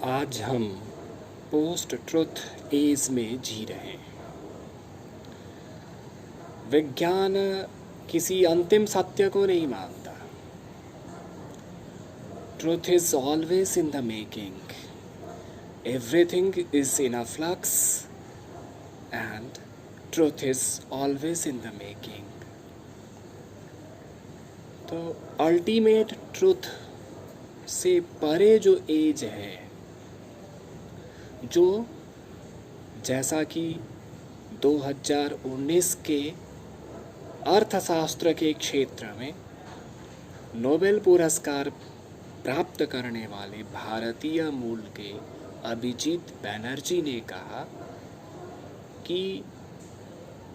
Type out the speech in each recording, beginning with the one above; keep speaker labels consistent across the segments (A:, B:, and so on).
A: आज हम post truth as में जी रहे हैं। विज्ञान किसी अंतिम सत्य को नहीं मानता। Truth is always in the making. Everything is in a flux and truth is always in the making. तो अल्टीमेट ट्रुथ से परे जो एज है, जो जैसा कि 2019 के अर्थशास्त्र के क्षेत्र में नोबेल पुरस्कार प्राप्त करने वाले भारतीय मूल के अभिजीत बैनर्जी ने कहा कि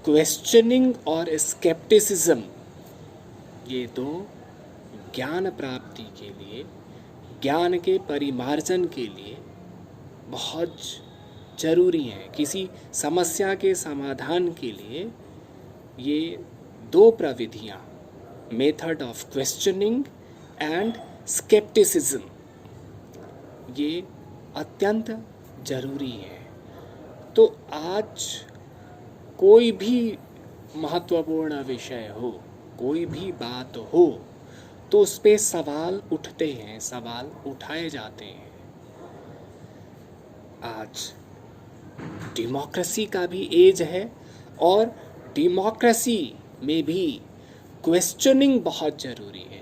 A: क्वेश्चनिंग और स्केप्टिसिज्म ये दो ज्ञान प्राप्ति के लिए, ज्ञान के परिमार्जन के लिए बहुत ज़रूरी हैं। किसी समस्या के समाधान के लिए ये दो प्रविधियाँ, method of questioning and scepticism, ये अत्यंत ज़रूरी है। तो आज कोई भी महत्वपूर्ण विषय हो, कोई भी बात हो, तो उस पर सवाल उठते हैं, सवाल उठाए जाते हैं। आज डेमोक्रेसी का भी एज है और डेमोक्रेसी में भी क्वेश्चनिंग बहुत ज़रूरी है।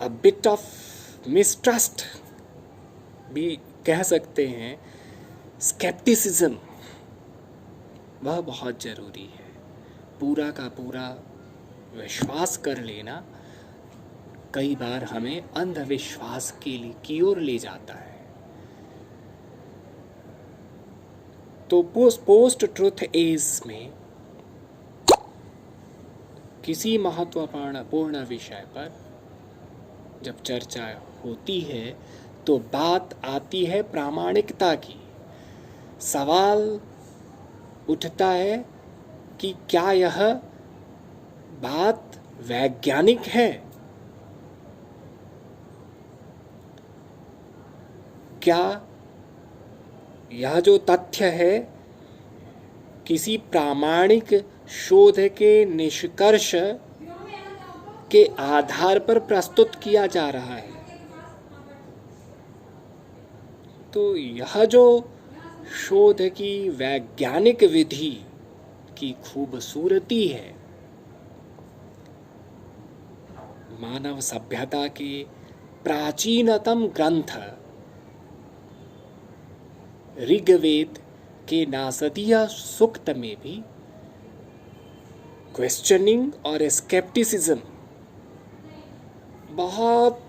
A: अ बिट ऑफ मिसट्रस्ट भी कह सकते हैं, स्केप्टिसिज्म वह बहुत ज़रूरी है। पूरा का पूरा विश्वास कर लेना कई बार हमें अंधविश्वास की ओर ले जाता है। तो पोस्ट ट्रुथ एज में किसी महत्वपूर्ण विषय पर जब चर्चा होती है तो बात आती है प्रामाणिकता की। सवाल उठता है कि क्या यह बात वैज्ञानिक है, क्या यह जो तथ्य है किसी प्रामाणिक शोध के निष्कर्ष के आधार पर प्रस्तुत किया जा रहा है। तो यह जो शोध की वैज्ञानिक विधि की खूबसूरती है, मानव सभ्यता के प्राचीनतम ग्रंथ ऋग्वेद के नासदीय सूक्त में भी क्वेश्चनिंग और स्केप्टिसिज्म बहुत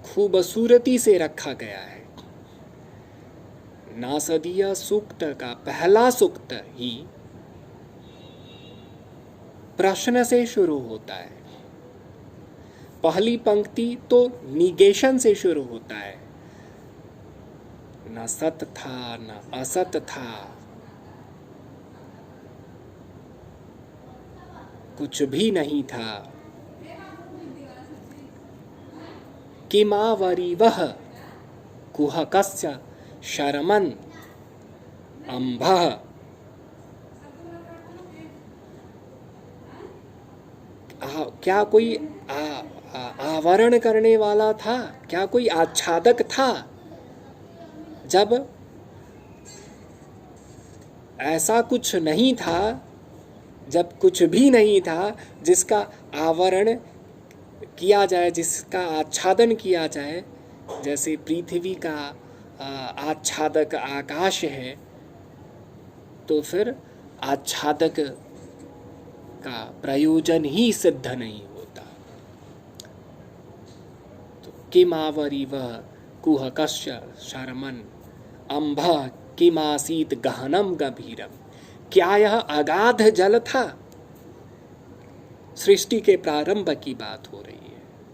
A: खूबसूरती से रखा गया है। नासदीय सूक्त का पहला सूक्त ही प्रश्न से शुरू होता है। पहली पंक्ति तो निगेशन से शुरू होता है। न सत था न असत था, कुछ भी नहीं था। किमावरीवः कुहकस्य शर्मन् अम्भः। क्या कोई आवरण करने वाला था, क्या कोई आच्छादक था? जब ऐसा कुछ नहीं था, जब कुछ भी नहीं था जिसका आवरण किया जाए, जिसका आच्छादन किया जाए, जैसे पृथ्वी का आच्छादक आकाश है, तो फिर आच्छादक का प्रयोजन ही सिद्ध नहीं होता। तो किमावरीवः कुहकस्य शर्मन् अम्भः किमासीत गहनम गभीरम। क्या यह अगाध जल था? सृष्टि के प्रारंभ की बात हो रही है।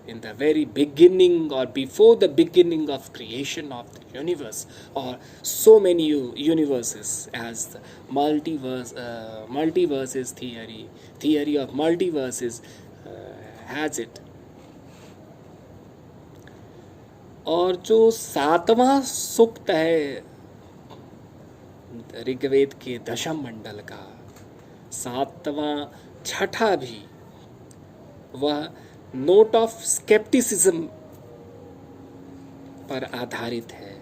A: In the very beginning or before the beginning of creation of the universe, or so many universes, as the multiverses theory of multiverses has it. और जो 7वां सूक्त है ऋग्वेद के दशम मंडल का, 7वां छठा भी, वह नोट ऑफ स्केप्टिसिज्म पर आधारित है।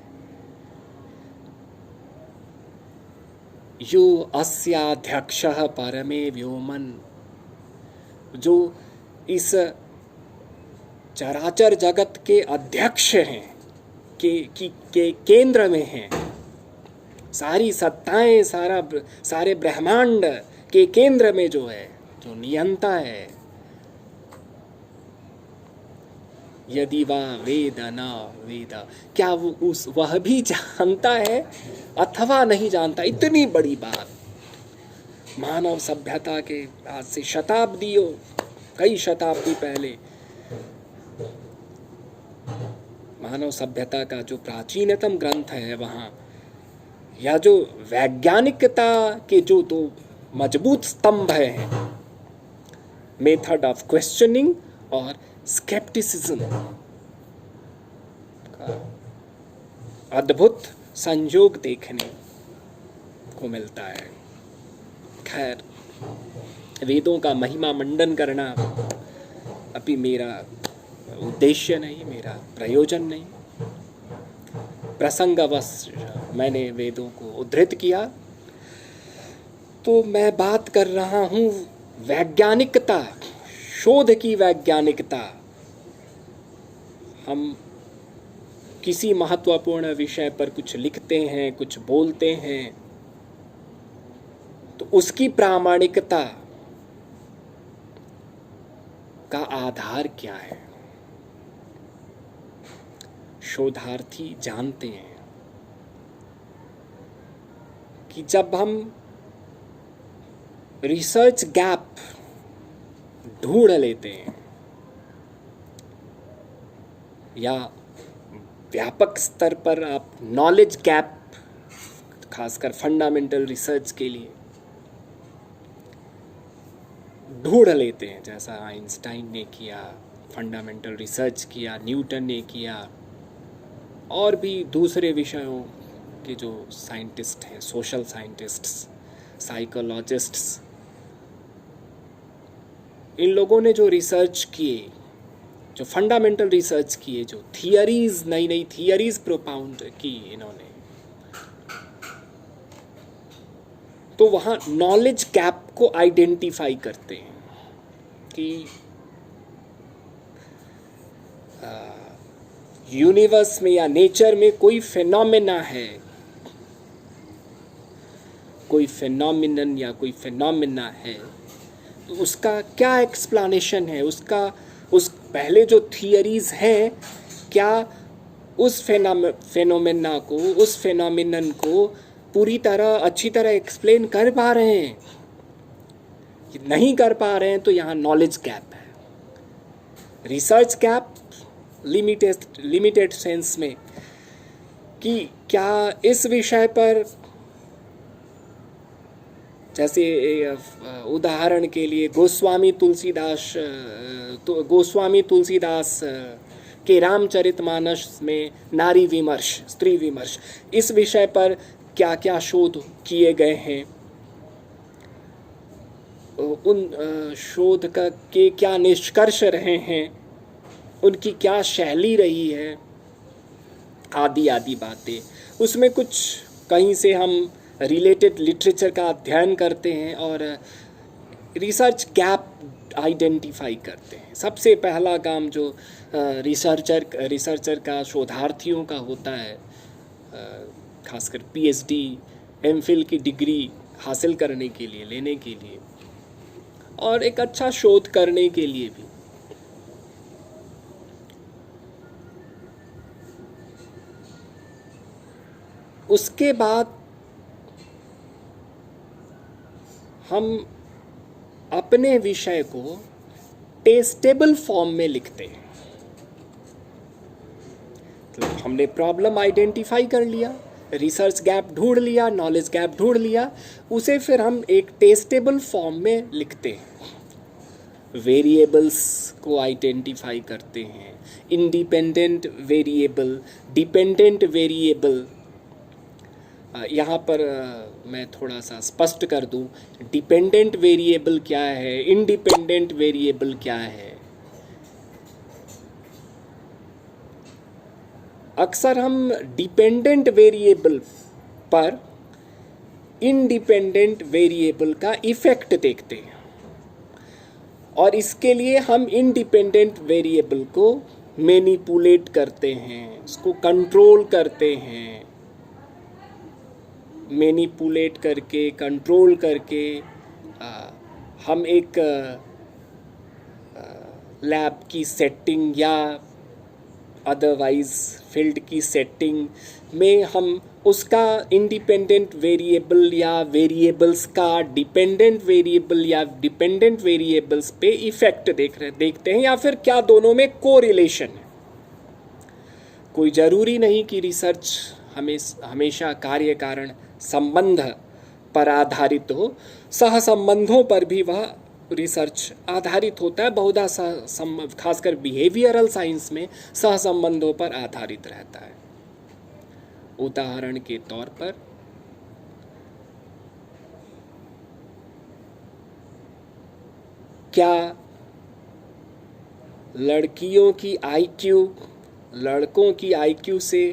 A: यो अस्याध्यक्षः परमे व्योमन, जो इस चराचर जगत के अध्यक्ष हैं, के केंद्र में हैं, सारी सत्ताएं, सारे ब्रह्मांड के केंद्र में जो है, जो नियंता है, यदि वह वेद न वेद, क्या वह भी जानता है अथवा नहीं जानता? इतनी बड़ी बात मानव सभ्यता के आज से शताब्दियों, कई शताब्दी पहले मानव सभ्यता का जो प्राचीनतम ग्रंथ है, वहाँ या जो वैज्ञानिकता के जो दो मजबूत स्तंभ हैं, मेथड ऑफ क्वेश्चनिंग और स्केप्टिसिज्म का अद्भुत संयोग देखने को मिलता है। खैर, वेदों का महिमा मंडन करना अभी मेरा उद्देश्य नहीं, मेरा प्रयोजन नहीं। प्रसंगवश मैंने वेदों को उद्धृत किया, तो मैं बात कर रहा हूँ वैज्ञानिकता, शोध की वैज्ञानिकता। हम किसी महत्वपूर्ण विषय पर कुछ लिखते हैं, कुछ बोलते हैं, तो उसकी प्रामाणिकता का आधार क्या है? शोधार्थी जानते हैं कि जब हम रिसर्च गैप ढूंढ लेते हैं या व्यापक स्तर पर आप नॉलेज गैप, खासकर फंडामेंटल रिसर्च के लिए ढूंढ लेते हैं, जैसा आइंस्टाइन ने किया, फंडामेंटल रिसर्च किया, न्यूटन ने किया, और भी दूसरे विषयों के जो साइंटिस्ट हैं, सोशल साइंटिस्ट्स, साइकोलॉजिस्ट्स, इन लोगों ने जो रिसर्च किए, जो फंडामेंटल रिसर्च किए, जो थियरीज, नई नई थियरीज प्रोपाउंड की इन्होंने, तो वहाँ नॉलेज गैप को आइडेंटिफाई करते हैं कि यूनिवर्स में या नेचर में कोई फिनोमेना है, कोई फिनोमिनन या कोई फिनोमेना है, तो उसका क्या एक्सप्लेनेशन है, उस पहले जो थियरीज हैं, क्या उस फिनोमेना को, उस फिनोमिनन को पूरी तरह, अच्छी तरह एक्सप्लेन कर पा रहे हैं? नहीं कर पा रहे हैं तो यहाँ नॉलेज गैप है। रिसर्च गैप लिमिटेड सेंस में कि क्या इस विषय पर, जैसे उदाहरण के लिए गोस्वामी तुलसीदास के रामचरितमानस में नारी विमर्श, स्त्री विमर्श, इस विषय पर क्या क्या शोध किए गए हैं, उन शोध के क्या निष्कर्ष रहे हैं, उनकी क्या शैली रही है, आदि आदि बातें। उसमें कुछ कहीं से हम रिलेटेड लिटरेचर का अध्ययन करते हैं और रिसर्च गैप आइडेंटिफाई करते हैं। सबसे पहला काम जो रिसर्चर का, शोधार्थियों का होता है, खासकर पीएचडी, एमफिल की डिग्री हासिल करने के लिए, लेने के लिए, और एक अच्छा शोध करने के लिए भी, उसके बाद हम अपने विषय को टेस्टेबल फॉर्म में लिखते हैं। तो हमने प्रॉब्लम आइडेंटिफाई कर लिया, रिसर्च गैप ढूंढ लिया, नॉलेज गैप ढूंढ लिया, उसे फिर हम एक टेस्टेबल फॉर्म में लिखते हैं। वेरिएबल्स को आइडेंटिफाई करते हैं, इंडिपेंडेंट वेरिएबल, डिपेंडेंट वेरिएबल। यहाँ पर मैं थोड़ा सा स्पष्ट कर दूँ, डिपेंडेंट वेरिएबल क्या है, इंडिपेंडेंट वेरिएबल क्या है। अक्सर हम डिपेंडेंट वेरिएबल पर इंडिपेंडेंट वेरिएबल का इफ़ेक्ट देखते हैं, और इसके लिए हम इंडिपेंडेंट वेरिएबल को मैनिपुलेट करते हैं, उसको कंट्रोल करते हैं। मैनिपुलेट करके, कंट्रोल करके हम एक लैब की सेटिंग या अदरवाइज फील्ड की सेटिंग में हम उसका इंडिपेंडेंट वेरिएबल या वेरिएबल्स का डिपेंडेंट वेरिएबल या डिपेंडेंट वेरिएबल्स पे इफ़ेक्ट देखते हैं, या फिर क्या दोनों में कोरिलेशन है। कोई ज़रूरी नहीं कि रिसर्च हमेशा कार्य कारण संबंध पर आधारित हो, सहसंबंधों पर भी वह रिसर्च आधारित होता है। बहुधा खासकर बिहेवियरल साइंस में सहसंबंधों पर आधारित रहता है। उदाहरण के तौर पर क्या लड़कियों की आईक्यू लड़कों की आईक्यू से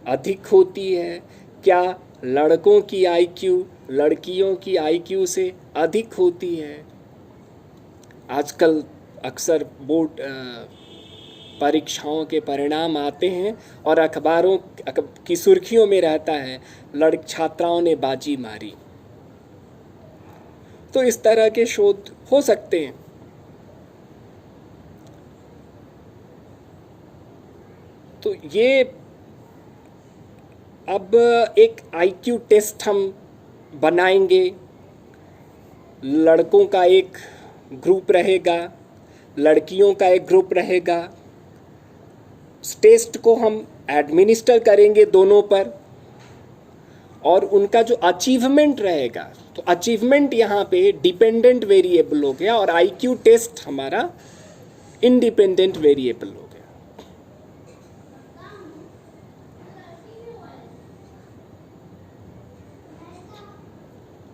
A: अधिक होती है? क्या लड़कों की आईक्यू लड़कियों की आईक्यू से अधिक होती है? आजकल अक्सर बोर्ड परीक्षाओं के परिणाम आते हैं और अखबारों की सुर्खियों में रहता है, छात्राओं ने बाजी मारी। तो इस तरह के शोध हो सकते हैं। तो ये अब एक आईक्यू टेस्ट हम बनाएंगे। लड़कों का एक ग्रुप रहेगा, लड़कियों का एक ग्रुप रहेगा। इस टेस्ट को हम एडमिनिस्टर करेंगे दोनों पर, और उनका जो अचीवमेंट रहेगा, तो अचीवमेंट यहाँ पे डिपेंडेंट वेरिएबल हो गया और आईक्यू टेस्ट हमारा इंडिपेंडेंट वेरिएबल हो गया।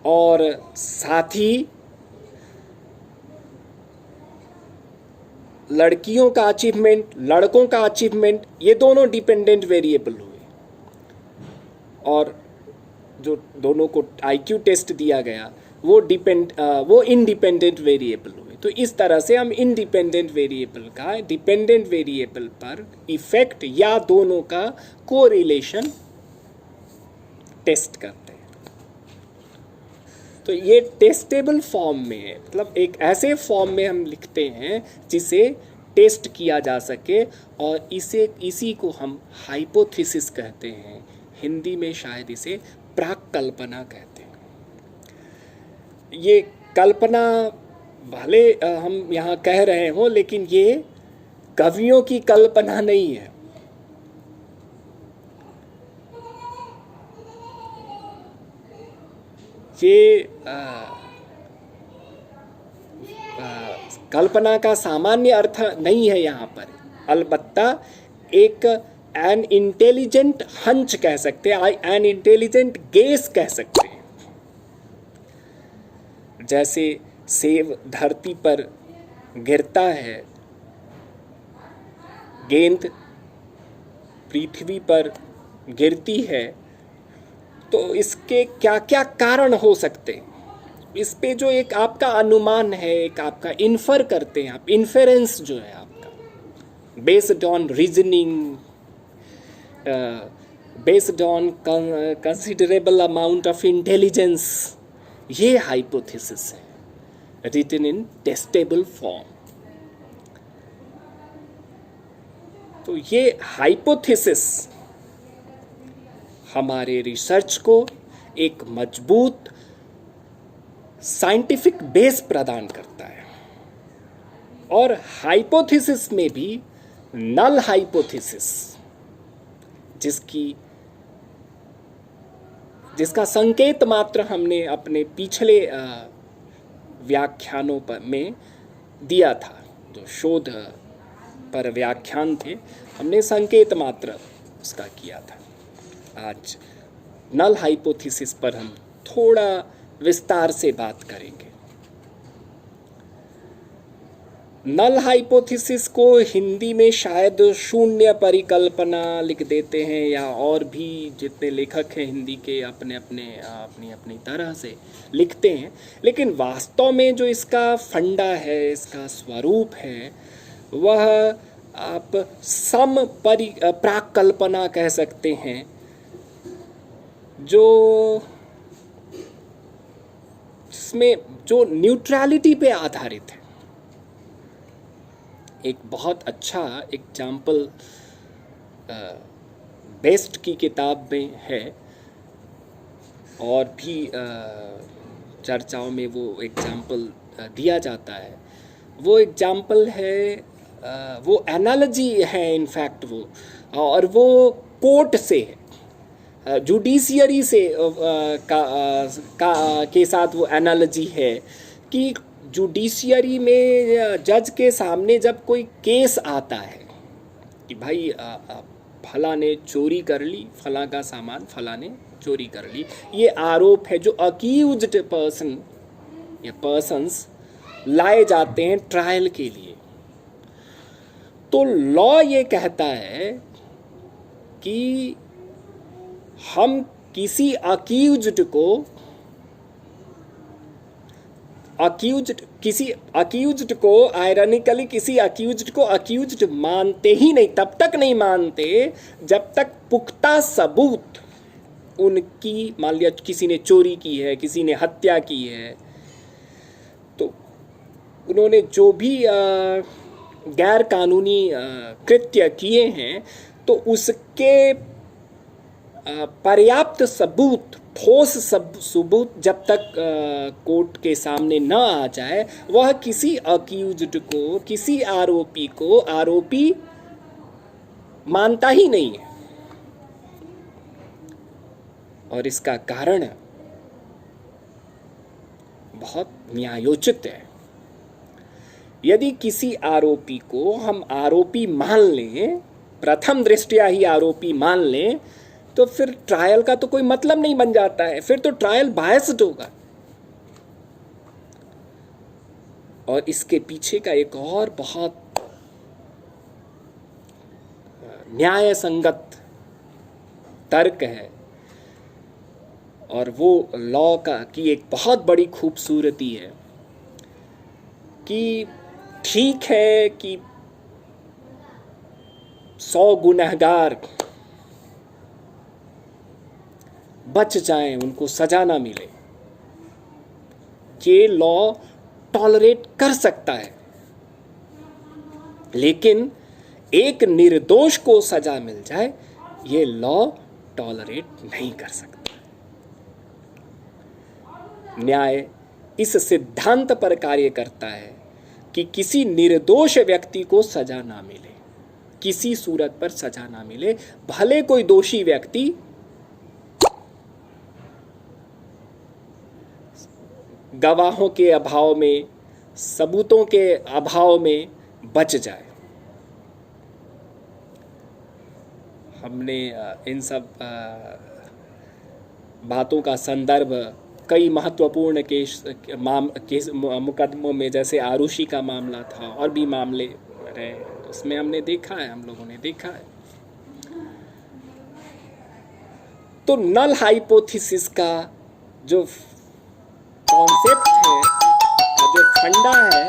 A: और साथ ही लड़कियों का अचीवमेंट, लड़कों का अचीवमेंट, ये दोनों डिपेंडेंट वेरिएबल हुए, और जो दोनों को आईक्यू टेस्ट दिया गया वो इंडिपेंडेंट वेरिएबल हुए। तो इस तरह से हम इंडिपेंडेंट वेरिएबल का डिपेंडेंट वेरिएबल पर इफेक्ट या दोनों का कोरिलेशन टेस्ट करते हैं। तो ये टेस्टेबल फॉर्म में है, मतलब एक ऐसे फॉर्म में हम लिखते हैं जिसे टेस्ट किया जा सके, और इसी को हम हाइपोथेसिस कहते हैं। हिंदी में शायद इसे प्राक कल्पना कहते हैं। ये कल्पना भले हम यहाँ कह रहे हों, लेकिन ये कवियों की कल्पना नहीं है। ये कल्पना का सामान्य अर्थ नहीं है यहाँ पर, अलबत्ता एक एन इंटेलिजेंट हंच कह सकते हैं, एन इंटेलिजेंट गेस कह सकते हैं। जैसे सेब धरती पर गिरता है, गेंद पृथ्वी पर गिरती है, तो इसके क्या क्या कारण हो सकते हैं, इस पे जो एक आपका अनुमान है, एक आपका इन्फर करते हैं आप, इन्फेरेंस जो है आपका, based on reasoning, based on considerable amount of intelligence, ये हाइपोथेसिस है, रिटन इन टेस्टेबल फॉर्म। तो ये हाइपोथेसिस हमारे रिसर्च को एक मजबूत साइंटिफिक बेस प्रदान करता है। और हाइपोथेसिस में भी नल हाइपोथेसिस, जिसका संकेत मात्र हमने अपने पिछले व्याख्यानों में दिया था, जो शोध पर व्याख्यान थे, हमने संकेत मात्र उसका किया था। आज नल हाइपोथेसिस पर हम थोड़ा विस्तार से बात करेंगे। नल हाइपोथेसिस को हिंदी में शायद शून्य परिकल्पना लिख देते हैं, या और भी जितने लेखक हैं हिंदी के अपने अपनी तरह से लिखते हैं, लेकिन वास्तव में जो इसका फंडा है, इसका स्वरूप है, वह आप प्राकल्पना कह सकते हैं, जो जिसमें जो न्यूट्रलिटी पे आधारित है। एक बहुत अच्छा एग्जाम्पल बेस्ट की किताब में है, और भी चर्चाओं में वो एग्जाम्पल दिया जाता है। वो एग्जाम्पल है, वो एनालॉजी है इनफैक्ट वो, और वो कोर्ट से है, जुडिशियरी से के साथ वो एनालॉजी है कि जुडिशियरी में जज के सामने जब कोई केस आता है कि भाई फला ने चोरी कर ली, फला का सामान फला ने चोरी कर ली, ये आरोप है, जो अक्यूज्ड पर्सन या पर्सन्स लाए जाते हैं ट्रायल के लिए, तो लॉ ये कहता है कि हम किसी अक्यूज्ड को आयरनिकली किसी अक्यूज्ड को अक्यूज्ड मानते ही नहीं, तब तक नहीं मानते जब तक पुख्ता सबूत उनकी, मान लिया किसी ने चोरी की है, किसी ने हत्या की है, तो उन्होंने जो भी गैर कानूनी कृत्य किए हैं, तो उसके पर्याप्त सबूत, ठोस सबूत जब तक कोर्ट के सामने न आ जाए, वह किसी अक्यूज्ड को, किसी आरोपी को आरोपी मानता ही नहीं है। और इसका कारण बहुत न्यायोचित है। यदि किसी आरोपी को हम आरोपी मान लें, प्रथम दृष्टया ही आरोपी मान लें, तो फिर ट्रायल का तो कोई मतलब नहीं बन जाता है, फिर तो ट्रायल बायस्ड होगा। और इसके पीछे का एक और बहुत न्याय संगत तर्क है, और वो लॉ की एक बहुत बड़ी खूबसूरती है कि ठीक है कि 100 गुनहगार बच जाएं, उनको सजा ना मिले, ये लॉ टॉलरेट कर सकता है, लेकिन एक निर्दोष को सजा मिल जाए, ये लॉ टॉलरेट नहीं कर सकता। न्याय इस सिद्धांत पर कार्य करता है कि किसी निर्दोष व्यक्ति को सजा ना मिले, किसी सूरत पर सजा ना मिले, भले कोई दोषी व्यक्ति गवाहों के अभाव में, सबूतों के अभाव में बच जाए। हमने इन सब बातों का संदर्भ कई महत्वपूर्ण केस मुकदमों में, जैसे आरुषि का मामला था और भी मामले रहे, उसमें हमने देखा है, हम लोगों ने देखा है। तो नल हाइपोथेसिस का जो कॉन्सेप्ट है, जो फंडा है,